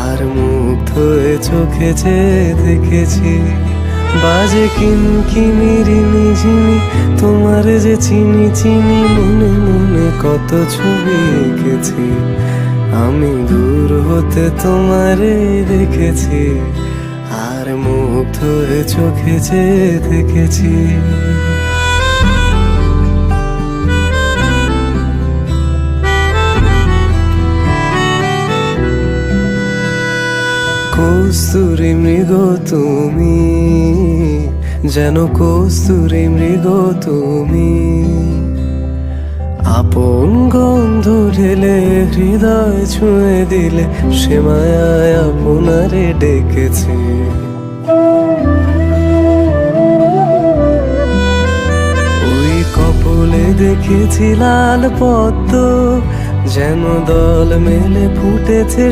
আর মুগ্ধ হয়ে চোখে যে দেখেছি। বাজে কিনকিনিরি নিঝিনি, তোমার যে চিনি চিনি, মনে মনে কত ছবি এঁকেছি। আমি দূর হতে তোমারে দেখেছি, আর মুগ্ধ হয়ে চোখে যে দেখেছি। কস্তুরী মৃগ তুমি, যেন কস্তুরী মৃগ তুমি, আপন গন্ধ ঢেলে হৃদয় ছুঁয়ে দিলে, সে মায়ায় আপনারে ডেকেছে। ওই কপলে দেখেছি লাল পদ্ম, যেন দল মেলে ফুটেছে